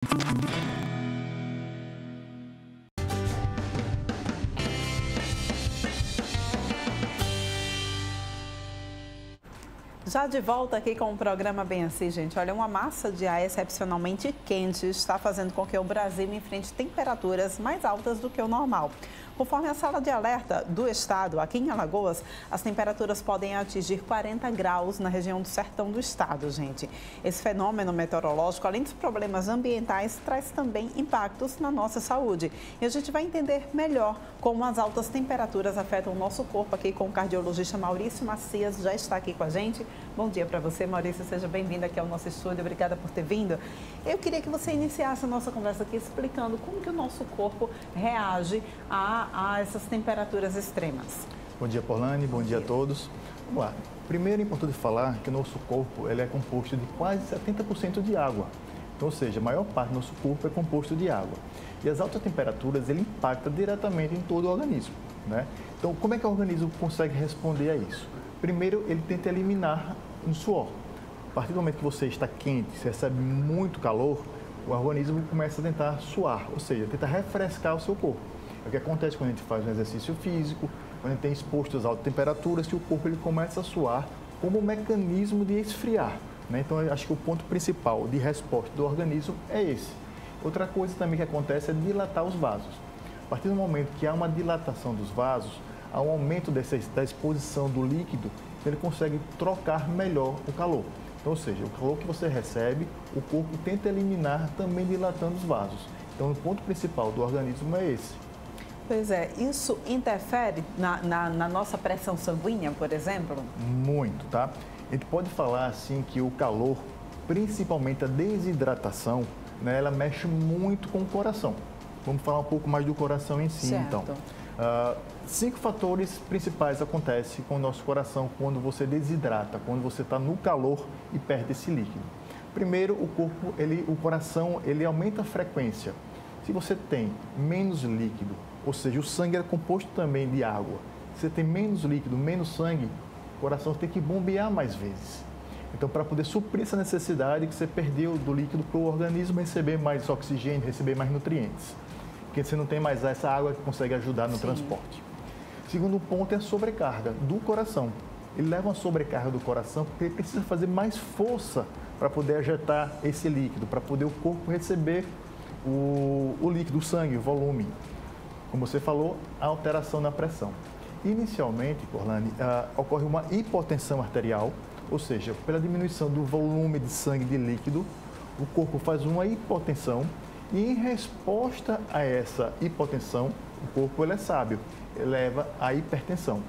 Já de volta aqui com o programa Bem Assim, gente. Olha, uma massa de ar excepcionalmente quente está fazendo com que o Brasil enfrente temperaturas mais altas do que o normal. Conforme a sala de alerta do estado, aqui em Alagoas, as temperaturas podem atingir 40 graus na região do sertão do estado, gente. Esse fenômeno meteorológico, além dos problemas ambientais, traz também impactos na nossa saúde. E a gente vai entender melhor como as altas temperaturas afetam o nosso corpo aqui com o cardiologista Maurício Macias, já está aqui com a gente. Bom dia para você, Maurício, seja bem-vindo aqui ao nosso estúdio, obrigada por ter vindo. Eu queria que você iniciasse a nossa conversa aqui explicando como que o nosso corpo reage a essas temperaturas extremas. Bom dia, Porlane, bom dia a todos. Vamos lá. Primeiro é importante falar que o nosso corpo ele é composto de quase 70% de água. Então, ou seja, a maior parte do nosso corpo é composto de água. E as altas temperaturas ele impactam diretamente em todo o organismo, né? Então, como é que o organismo consegue responder a isso? Primeiro, ele tenta eliminar o suor. A partir do momento que você está quente, você recebe muito calor, o organismo começa a tentar suar, ou seja, tenta refrescar o seu corpo. É o que acontece quando a gente faz um exercício físico, quando a gente tem exposto às altas temperaturas, que o corpo ele começa a suar como um mecanismo de esfriar, né? Então, eu acho que o ponto principal de resposta do organismo é esse. Outra coisa também que acontece é dilatar os vasos. A partir do momento que há uma dilatação dos vasos, há um aumento da exposição do líquido, ele consegue trocar melhor o calor. Então, ou seja, o calor que você recebe, o corpo tenta eliminar também dilatando os vasos. Então, o ponto principal do organismo é esse. Pois é, isso interfere na nossa pressão sanguínea, por exemplo? Muito, tá? A gente pode falar assim que o calor, principalmente a desidratação, né, ela mexe muito com o coração. Vamos falar um pouco mais do coração em si, certo. Então. 5 fatores principais acontecem com o nosso coração quando você desidrata, quando você está no calor e perde esse líquido. Primeiro, o coração ele aumenta a frequência. Se você tem menos líquido, ou seja, o sangue é composto também de água. Se você tem menos líquido, menos sangue, o coração tem que bombear mais vezes. Então, para poder suprir essa necessidade que você perdeu do líquido para o organismo receber mais oxigênio, receber mais nutrientes. Porque você não tem mais essa água que consegue ajudar no transporte. Segundo ponto é a sobrecarga do coração. Ele leva uma sobrecarga do coração porque ele precisa fazer mais força para poder ejetar esse líquido, para poder o corpo receber o líquido, o sangue, o volume. Como você falou, a alteração na pressão. Inicialmente, Porlane, ocorre uma hipotensão arterial, ou seja, pela diminuição do volume de sangue de líquido, o corpo faz uma hipotensão e em resposta a essa hipotensão, o corpo ele é sábio, eleva a hipertensão.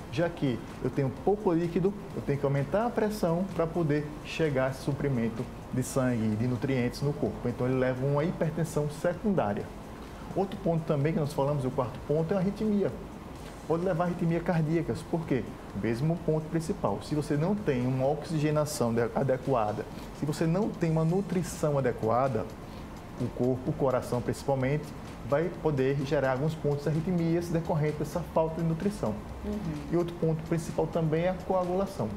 Já que eu tenho pouco líquido, eu tenho que aumentar a pressão para poder chegar a esse suprimento de sangue e de nutrientes no corpo. Então, ele leva uma hipertensão secundária. Outro ponto também que nós falamos, o quarto ponto, é a arritmia. Pode levar a arritmia cardíacas. Por quê? Mesmo ponto principal. Se você não tem uma oxigenação adequada, se você não tem uma nutrição adequada, o corpo, o coração principalmente, vai poder gerar alguns pontos de arritmias decorrentes dessa falta de nutrição. E outro ponto principal também é a coagulação.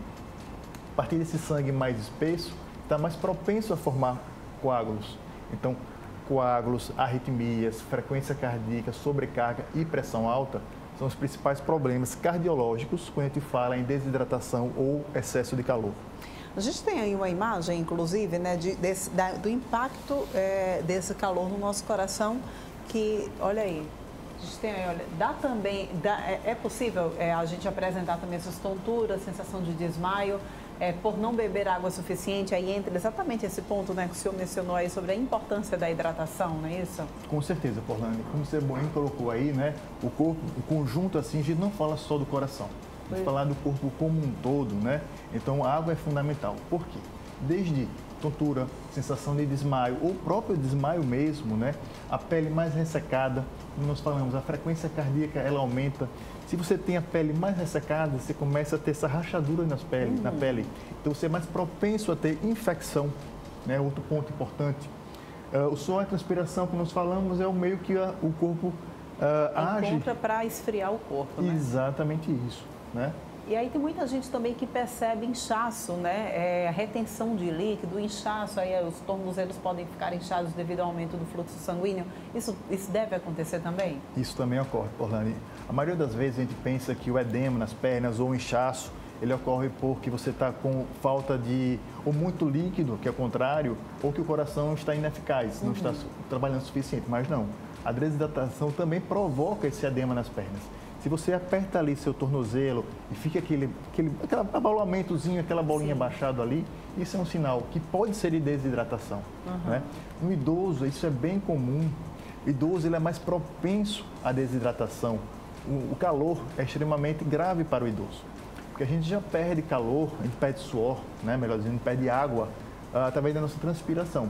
A partir desse sangue mais espesso, está mais propenso a formar coágulos. Então, coágulos, arritmias, frequência cardíaca, sobrecarga e pressão alta são os principais problemas cardiológicos quando a gente fala em desidratação ou excesso de calor. A gente tem aí uma imagem, inclusive, né, do impacto desse calor no nosso coração, que, olha aí, a gente tem aí, olha, é possível a gente apresentar também essas tonturas, sensação de desmaio, por não beber água suficiente, aí entra exatamente esse ponto, né, que o senhor mencionou aí sobre a importância da hidratação, não é isso? Com certeza, Porlane. Como você bem colocou aí, né, o corpo, o conjunto assim, a gente não fala só do coração. Vamos falar do corpo como um todo, né? Então, a água é fundamental. Por quê? Desde tontura, sensação de desmaio, ou próprio desmaio mesmo, né? A pele mais ressecada, como nós falamos, a frequência cardíaca, ela aumenta. Se você tem a pele mais ressecada, você começa a ter essa rachadura na pele. Então, você é mais propenso a ter infecção, né? Outro ponto importante. O suor e a transpiração, como nós falamos, é o meio que o corpo age. Encontra para esfriar o corpo, né? Exatamente isso. Né? E aí tem muita gente também que percebe inchaço, né? A retenção de líquido, inchaço, aí os tornozelos podem ficar inchados devido ao aumento do fluxo sanguíneo. Isso deve acontecer também? Isso também ocorre, Orlane. A maioria das vezes a gente pensa que o edema nas pernas ou o inchaço, ele ocorre porque você está com falta de, ou muito líquido, que é o contrário, ou que o coração está ineficaz, não está trabalhando o suficiente. Mas não, a desidratação também provoca esse edema nas pernas. Se você aperta ali seu tornozelo e fica aquele abalamentozinho, aquela bolinha baixada ali, isso é um sinal que pode ser de desidratação. Né? No idoso, isso é bem comum. O idoso ele é mais propenso à desidratação. O calor é extremamente grave para o idoso. Porque a gente já perde calor, a gente perde suor, né? Melhor dizendo, a gente perde água através da nossa transpiração.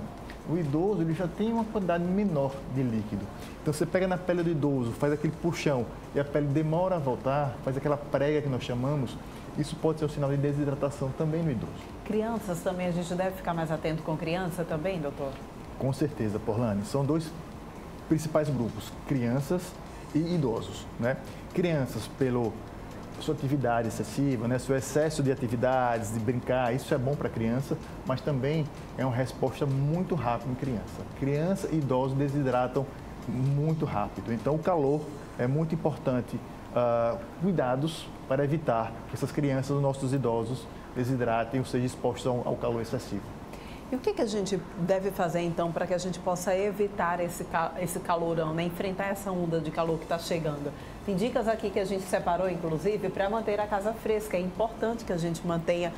O idoso ele já tem uma quantidade menor de líquido. Então você pega na pele do idoso, faz aquele puxão e a pele demora a voltar, faz aquela prega que nós chamamos, isso pode ser um sinal de desidratação também no idoso. Crianças também, a gente deve ficar mais atento com criança também, doutor? Com certeza, Porlane. São dois principais grupos, crianças e idosos. Né? Crianças pelo sua atividade excessiva, né? Seu excesso de atividades, de brincar, isso é bom para a criança, mas também é uma resposta muito rápida em criança. Criança e idosos desidratam muito rápido, então o calor é muito importante. Cuidados para evitar que essas crianças, os nossos idosos, desidratem ou sejam expostos ao calor excessivo. E o que a gente deve fazer, então, para que a gente possa evitar esse calorão, né? Enfrentar essa onda de calor que está chegando? Tem dicas aqui que a gente separou, inclusive, para manter a casa fresca. É importante que a gente mantenha,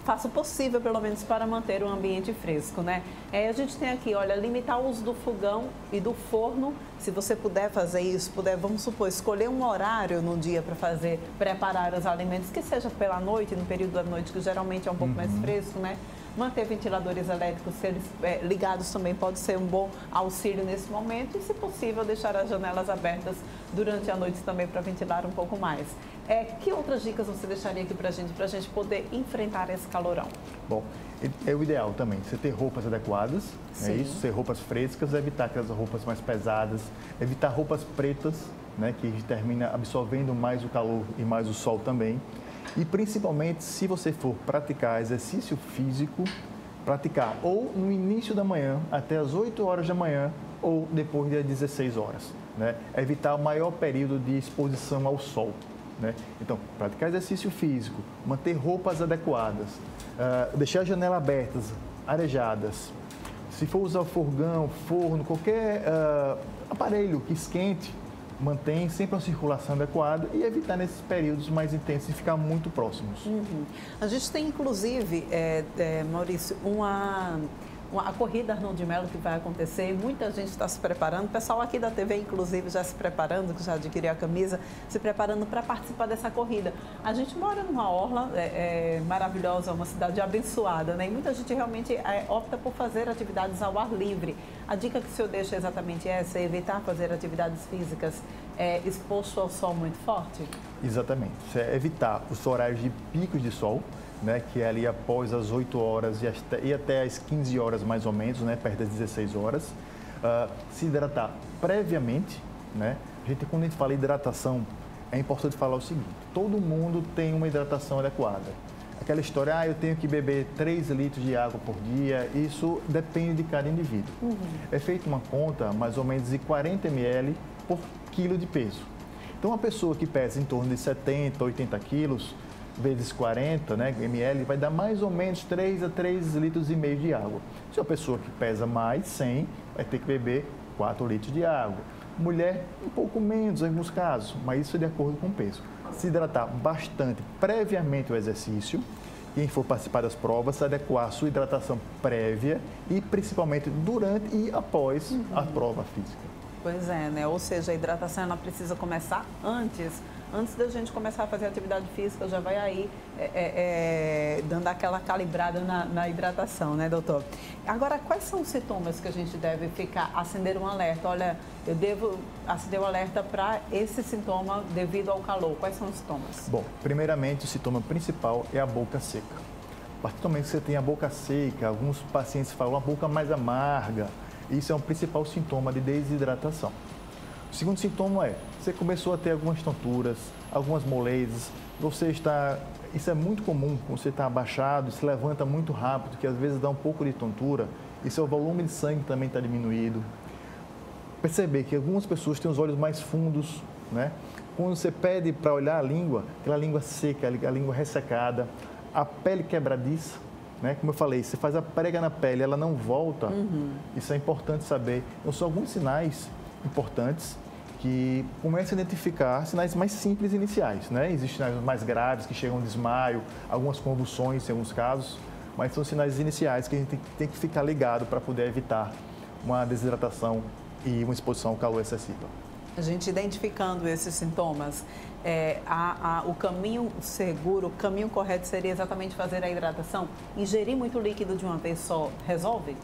faça o possível, pelo menos, para manter o ambiente fresco, né? A gente tem aqui, olha, limitar o uso do fogão e do forno. Se você puder fazer isso, vamos supor, escolher um horário no dia para preparar os alimentos, que seja pela noite, no período da noite, que geralmente é um pouco mais fresco, né? Manter ventiladores elétricos ligados também pode ser um bom auxílio nesse momento e, se possível, deixar as janelas abertas durante a noite também para ventilar um pouco mais. Que outras dicas você deixaria aqui para a gente poder enfrentar esse calorão? Bom, é o ideal também, você ter roupas adequadas, é isso, ter roupas frescas, evitar aquelas roupas mais pesadas, evitar roupas pretas, né, que termina absorvendo mais o calor e mais o sol também. E principalmente, se você for praticar exercício físico, praticar ou no início da manhã, até as 8 horas da manhã, ou depois das 16 horas. Né? Evitar o maior período de exposição ao sol. Né? Então, praticar exercício físico, manter roupas adequadas, deixar as janelas abertas, arejadas. Se for usar fogão, forno, qualquer aparelho que esquente, mantém sempre uma circulação adequada e evitar nesses períodos mais intensos e ficar muito próximos. A gente tem, inclusive, Maurício, a corrida Arnold Melo que vai acontecer, muita gente está se preparando, o pessoal aqui da TV, inclusive, já se preparando, que já adquiriu a camisa, se preparando para participar dessa corrida. A gente mora numa orla maravilhosa, uma cidade abençoada, né? E muita gente realmente opta por fazer atividades ao ar livre. A dica que o senhor deixa exatamente essa, é evitar fazer atividades físicas exposto ao sol muito forte? Exatamente, é evitar os horários de picos de sol, né, que é ali após as 8 horas e até as 15 horas mais ou menos, né, perto das 16 horas. Se hidratar previamente, né? Quando a gente fala hidratação, é importante falar o seguinte, todo mundo tem uma hidratação adequada. Aquela história, eu tenho que beber 3 litros de água por dia, isso depende de cada indivíduo. É feita uma conta, mais ou menos, de 40 ml por quilo de peso. Então, uma pessoa que pesa em torno de 70, 80 quilos, vezes 40 ml, vai dar mais ou menos 3 a 3,5 litros de água. Se a pessoa que pesa mais, 100, vai ter que beber 4 litros de água. Mulher, um pouco menos em alguns casos, mas isso é de acordo com o peso. Se hidratar bastante previamente o exercício, quem for participar das provas, adequar a sua hidratação prévia e principalmente durante e após a prova física. Pois é, né? Ou seja, a hidratação ela precisa começar antes da gente começar a fazer atividade física, já vai aí dando aquela calibrada na hidratação, né, doutor? Agora, quais são os sintomas que a gente deve acender um alerta? Olha, eu devo acender o alerta para esse sintoma devido ao calor. Quais são os sintomas? Bom, primeiramente, o sintoma principal é a boca seca. A partir do momento que você tem a boca seca, alguns pacientes falam a boca mais amarga, isso é um principal sintoma de desidratação. O segundo sintoma é, você começou a ter algumas tonturas, algumas molezas, isso é muito comum, você está abaixado, se levanta muito rápido, que às vezes dá um pouco de tontura, e seu volume de sangue também está diminuído. Perceber que algumas pessoas têm os olhos mais fundos, né? Quando você pede para olhar a língua, aquela língua seca, a língua ressecada, a pele quebradiça, né? Como eu falei, você faz a prega na pele, ela não volta, Isso é importante saber. Então, são alguns sinais importantes que começam a identificar sinais mais simples iniciais, né? Existem sinais mais graves que chegam a desmaio, algumas convulsões em alguns casos, mas são sinais iniciais que a gente tem que ficar ligado para poder evitar uma desidratação e uma exposição ao calor excessiva. A gente identificando esses sintomas, o caminho seguro, o caminho correto seria exatamente fazer a hidratação? Ingerir muito líquido de uma vez só resolve?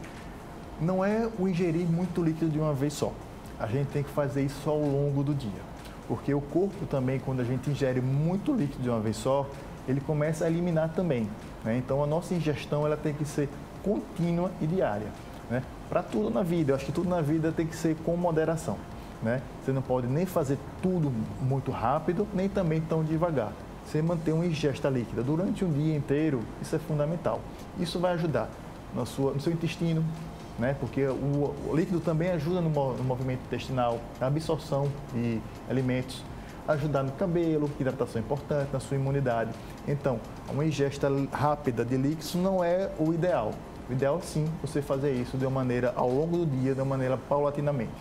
Não é o ingerir muito líquido de uma vez só. A gente tem que fazer isso ao longo do dia, porque o corpo também, quando a gente ingere muito líquido de uma vez só, ele começa a eliminar também, né? Então, a nossa ingestão ela tem que ser contínua e diária, né? Para tudo na vida, eu acho que tudo na vida tem que ser com moderação, né? Você não pode nem fazer tudo muito rápido, nem também tão devagar. Você manter uma ingesta líquida durante um dia inteiro, isso é fundamental. Isso vai ajudar no seu intestino, né? Porque o líquido também ajuda no movimento intestinal, na absorção de alimentos, ajudar no cabelo, hidratação é importante, na sua imunidade. Então, uma ingesta rápida de líquidos não é o ideal. O ideal, sim, você fazer isso de uma maneira ao longo do dia, de uma maneira paulatinamente.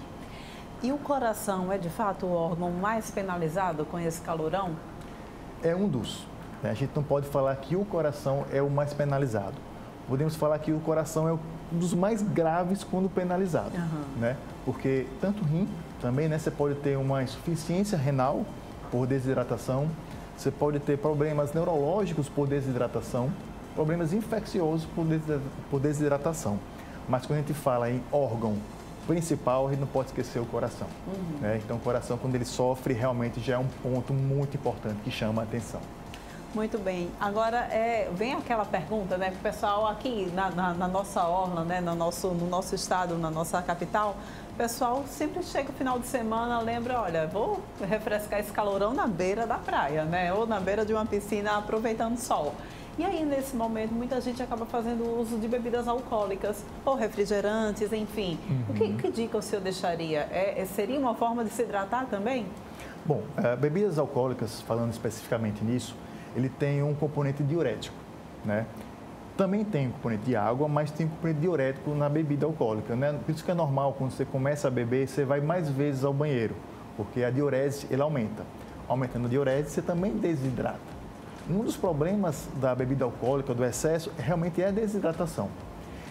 E o coração é, de fato, o órgão mais penalizado com esse calorão? É um dos, né? A gente não pode falar que o coração é o mais penalizado. Podemos falar que o coração é um dos mais graves quando penalizado, né? Porque tanto o rim também, né? Você pode ter uma insuficiência renal por desidratação, você pode ter problemas neurológicos por desidratação, problemas infecciosos por desidratação. Mas quando a gente fala em órgão principal, a gente não pode esquecer o coração, né? Então, o coração, quando ele sofre, realmente já é um ponto muito importante que chama a atenção. Muito bem. Agora, vem aquela pergunta, né? O pessoal aqui na nossa orla, né? no nosso estado, na nossa capital, o pessoal sempre chega no final de semana, lembra, olha, vou refrescar esse calorão na beira da praia, né? Ou na beira de uma piscina, aproveitando o sol. E aí, nesse momento, muita gente acaba fazendo uso de bebidas alcoólicas ou refrigerantes, enfim. Que dica o senhor deixaria? Seria uma forma de se hidratar também? Bom, bebidas alcoólicas, falando especificamente nisso, ele tem um componente diurético, né? Também tem um componente de água, mas tem um componente diurético na bebida alcoólica, né? Por isso que é normal, quando você começa a beber, você vai mais vezes ao banheiro, porque a diurese, ela aumenta. Aumentando a diurese, você também desidrata. Um dos problemas da bebida alcoólica, do excesso, realmente é a desidratação.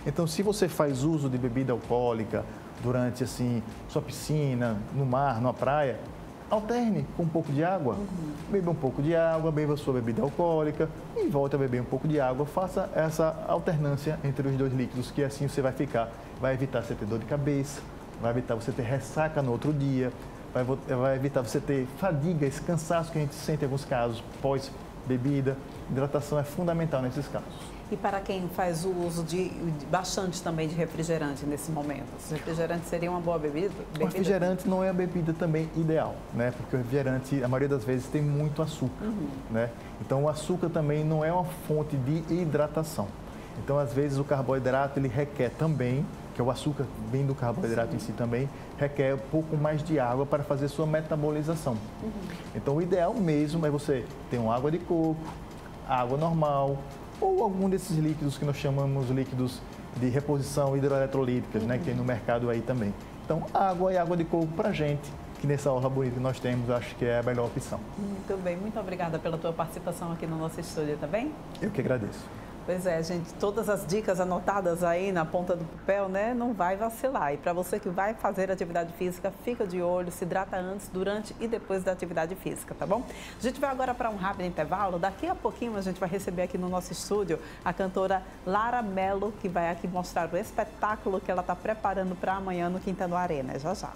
Então, se você faz uso de bebida alcoólica durante, assim, sua piscina, no mar, na praia, alterne com um pouco de água, beba um pouco de água, beba sua bebida alcoólica e volte a beber um pouco de água. Faça essa alternância entre os dois líquidos, que assim você vai evitar você ter dor de cabeça, vai evitar você ter ressaca no outro dia, vai evitar você ter fadiga, esse cansaço que a gente sente em alguns casos pós-bebida. Hidratação é fundamental nesses casos. E para quem faz o uso bastante também de refrigerante nesse momento? O refrigerante seria uma boa bebida? O refrigerante não é a bebida também ideal, né? Porque o refrigerante, a maioria das vezes, tem muito açúcar, né? Então, o açúcar também não é uma fonte de hidratação. Então, às vezes, o carboidrato, ele requer também, que é o açúcar vem do carboidrato em si também, requer um pouco mais de água para fazer sua metabolização. Então, o ideal mesmo é você ter uma água de coco, água normal, ou algum desses líquidos que nós chamamos líquidos de reposição hidroeletrolíticas, né, que tem no mercado aí também. Então, água e água de coco para gente, que nessa orla bonita que nós temos, acho que é a melhor opção. Muito bem, muito obrigada pela tua participação aqui no nosso estúdio, tá bem? Eu que agradeço. Pois é, gente, todas as dicas anotadas aí na ponta do papel, né? Não vai vacilar. E para você que vai fazer atividade física, fica de olho, se hidrata antes, durante e depois da atividade física, tá bom? A gente vai agora para um rápido intervalo. Daqui a pouquinho a gente vai receber aqui no nosso estúdio a cantora Lara Mello, que vai aqui mostrar o espetáculo que ela está preparando para amanhã no Quintano Arena. Já já.